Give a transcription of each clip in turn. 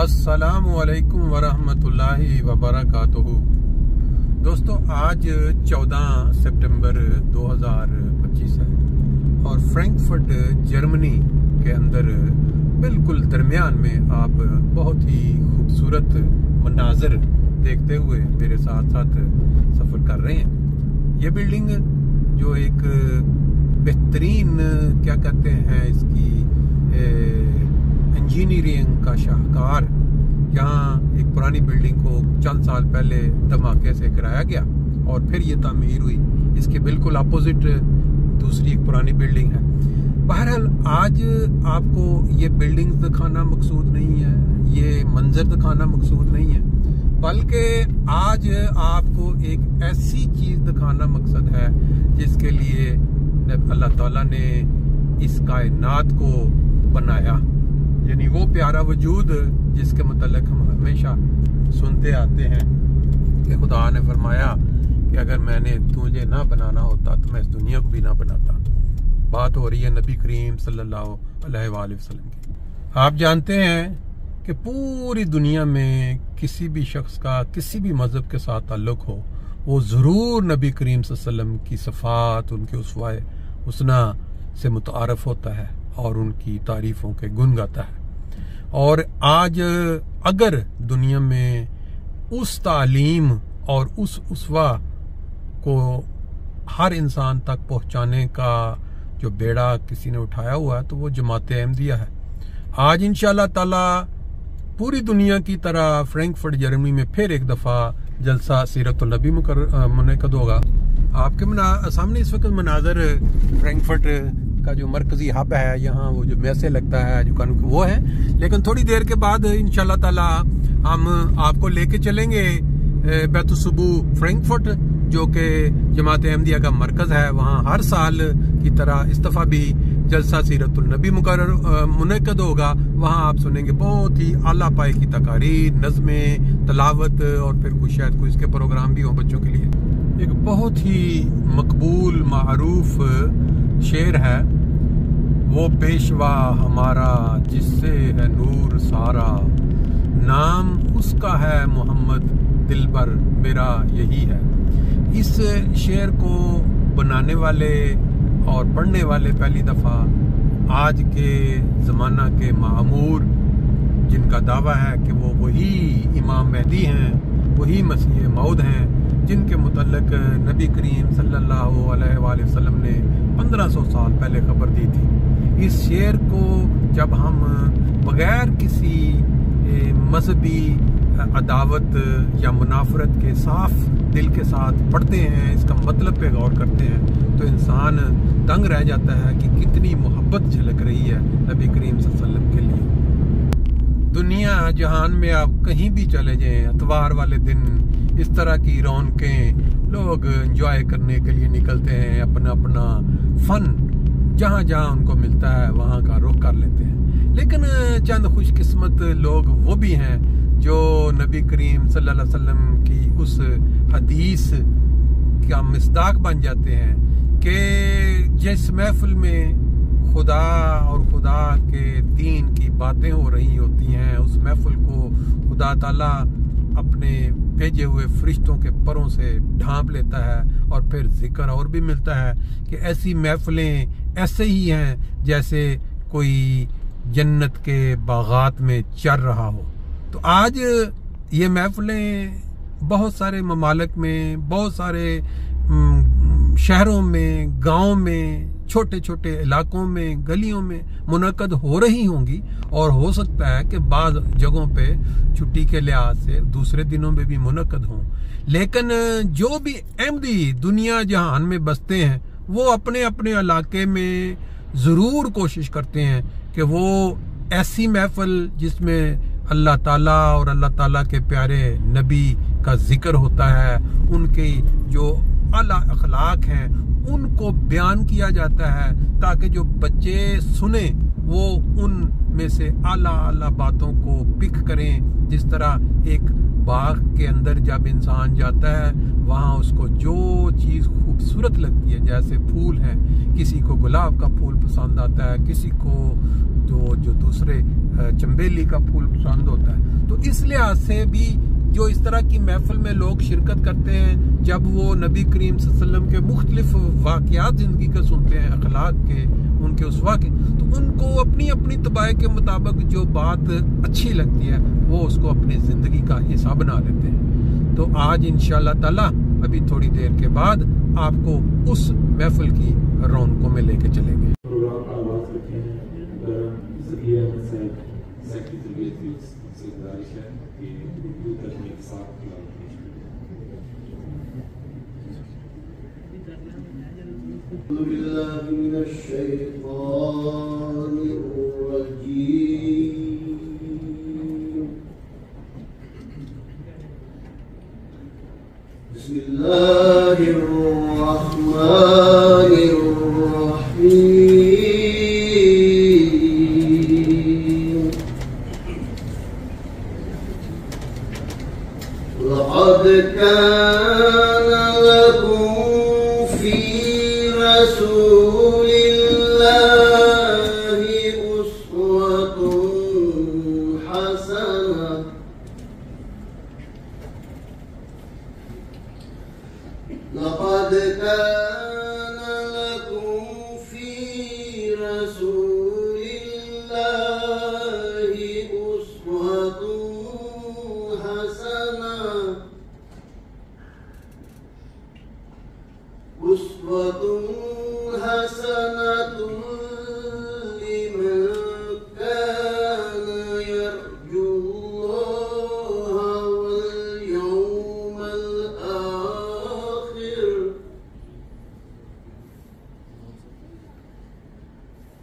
अस्सलामु अलैकुम वरहमतुल्लाहि वबरकातुहू। दोस्तों, आज 14 सितंबर 2025 है और फ्रैंकफर्ट जर्मनी के अंदर बिल्कुल दरमियान में आप बहुत ही खूबसूरत मनाजर देखते हुए मेरे साथ साथ सफ़र कर रहे हैं। ये बिल्डिंग जो एक बेहतरीन क्या कहते हैं इसकी इंजीनियरिंग का शाहकार, यहाँ एक पुरानी बिल्डिंग को चंद साल पहले धमाके से गिराया गया और फिर ये तामीर हुई। इसके बिल्कुल अपोजिट दूसरी एक पुरानी बिल्डिंग है। बहरहाल आज आपको ये बिल्डिंग्स दिखाना मकसूद नहीं है, ये मंजर दिखाना मकसूद नहीं है, बल्कि आज आपको एक ऐसी चीज़ दिखाना मकसद है जिसके लिए अल्लाह ताला ने इस कायनात को बनाया, यानी वो प्यारा वजूद जिसके मुतल्लिक हम हमेशा सुनते आते हैं कि खुदा ने फरमाया कि अगर मैंने तुझे ना बनाना होता तो मैं इस दुनिया को भी ना बनाता। बात हो रही है नबी करीम सल्लल्लाहु अलैहि वसल्लम की। आप जानते हैं कि पूरी दुनिया में किसी भी शख्स का किसी भी मजहब के साथ ताल्लुक हो, वो ज़रूर नबी करीम सल्लल्लाहु अलैहि वसल्लम की सफ़ात, उनके उसवाए हुस्ना से मुतारफ़ होता है और उनकी तारीफ़ों के गुन गाता है। और आज अगर दुनिया में उस तालीम और उस उसवा को हर इंसान तक पहुंचाने का जो बेड़ा किसी ने उठाया हुआ है तो वो जमात अहमदिया है। आज इंशाअल्लाह ताला पूरी दुनिया की तरह फ्रैंकफर्ट जर्मनी में फिर एक दफ़ा जलसा सीरतुल नबी मुनक़द होगा। आपके सामने इस वक्त मनाजर फ्रैंकफर्ट का जो मरकजी हब है, यहाँ वो जो मैसे लगता है जो कानून वो है, लेकिन थोड़ी देर के बाद इंशाअल्लाह ताला हम आपको लेके चलेंगे बैतुस्सुबू फ्रैंकफर्ट, जो कि जमात अहमदिया का मरकज है। वहाँ हर साल की तरह इस दफ़ा भी जलसा सीरतुल नबी मुनक़द होगा। वहाँ आप सुनेंगे बहुत ही आला पाए की तकारीर, नज़्में, तलावत और फिर कुछ शायद कुछ इसके प्रोग्राम भी हों बच्चों के लिए। एक बहुत ही मकबूल मारूफ शेर है, वो पेशवा हमारा जिससे है नूर सारा, नाम उसका है मोहम्मद, दिलबर मेरा यही है। इस शेर को बनाने वाले और पढ़ने वाले पहली दफ़ा आज के ज़माना के मामूर, जिनका दावा है कि वो वही इमाम मेहदी हैं, वही मसीह मौद हैं, जिनके मुतल्लिक नबी करीम सल्लल्लाहु अलैहि वसल्लम ने 1500 साल पहले खबर दी थी। इस शेर को जब हम बगैर किसी मजहबी अदावत या मुनाफरत के साफ दिल के साथ पढ़ते हैं, इसका मतलब पे गौर करते हैं, तो इंसान दंग रह जाता है कि कितनी मोहब्बत झलक रही है नबी करीम सल्लल्लाहु अलैहि वसल्लम के लिए। दुनिया जहान में आप कहीं भी चले जाएं, इतवार वाले दिन इस तरह की रौनकें लोग एंजॉय करने के लिए निकलते हैं, अपना अपना फन जहाँ जहाँ उनको मिलता है वहाँ का रुख कर लेते हैं। लेकिन चंद खुशकिस्मत लोग वो भी हैं जो नबी करीम सल्लल्लाहु अलैहि वसल्लम की उस हदीस का मिस्दाक बन जाते हैं कि जिस महफिल में खुदा और खुदा के दीन की बातें हो रही होती हैं, उस महफिल को खुदा ताला अपने भेजे हुए फरिश्तों के परों से ढांप लेता है और फिर जिक्र और भी मिलता है कि ऐसी महफिलें ऐसे ही हैं जैसे कोई जन्नत के बागात में चर रहा हो। तो आज ये महफिलें बहुत सारे ममालिक में, बहुत सारे शहरों में, गाँव में, छोटे छोटे इलाकों में, गलियों में मुनक़द हो रही होंगी और हो सकता है कि बाज़ जगहों पे छुट्टी के लिहाज से दूसरे दिनों में भी मुनक़द हों। लेकिन जो भी अहमदी दुनिया जहान में बसते हैं वो अपने अपने इलाके में ज़रूर कोशिश करते हैं कि वो ऐसी महफिल जिसमें अल्लाह ताला और अल्लाह ताला के प्यारे नबी का जिक्र होता है, उनके जो आला अखलाक हैं उनको बयान किया जाता है, ताकि जो बच्चे सुने वो उन में से आला आला बातों को पिक करें। जिस तरह एक बाग के अंदर जब इंसान जाता है वहाँ उसको जो चीज़ खूबसूरत लगती है, जैसे फूल हैं, किसी को गुलाब का फूल पसंद आता है, किसी को जो दूसरे चंबेली का फूल पसंद होता है। तो इस लिहाज से भी जो इस तरह की महफिल में लोग शिरकत करते हैं, जब वो नबी करीम सल्लल्लाहु अलैहि वसल्लम के मुख्तलिफ वाक़यात ज़िंदगी के सुनते हैं, अखलाक के, उनके उसवा के, तो उनको अपनी अपनी तबाह के मुताबिक जो बात अच्छी लगती है वो उसको अपनी ज़िंदगी का हिस्सा बना लेते हैं। तो आज इंशाअल्लाह ताला अभी थोड़ी देर के बाद आपको उस महफिल की रौनकों में लेके चलेंगे। लक़द कान लकुम फी रसूलिल्लाहि उस्वतुन हसनह। लक़द कान लकुम फी रसूलिल्लाहि उस्वतुन हसनह। उस्वतुन हसनतुन लिमन कान यर्जुल्लाह वल यौमल आखिर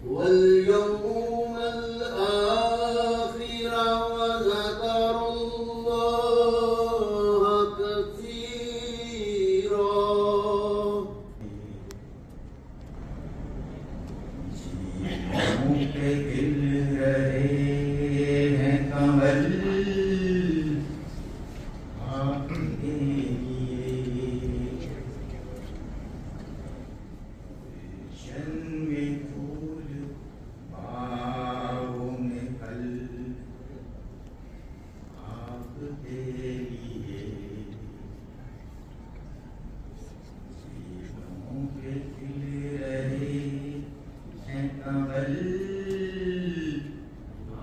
व ज़करुल्लाह कसीरा। पे खिल रहे हैं कमल आपके लिए, शन में फूल बागों में फल आपके लिए। जीवों पे खिल रहे हैं कमल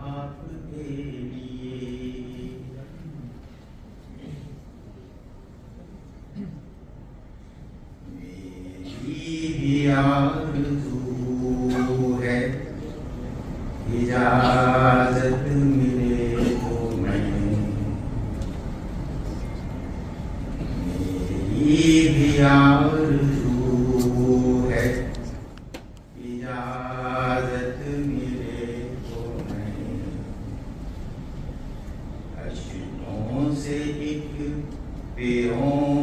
आपके लिए। मेरी भी आरज़ू है, इजाज़त मिले तो मैं, मेरी भी आरज़ू है, इजाज़त मिले तो मैं अश्कों से एक पेड़ों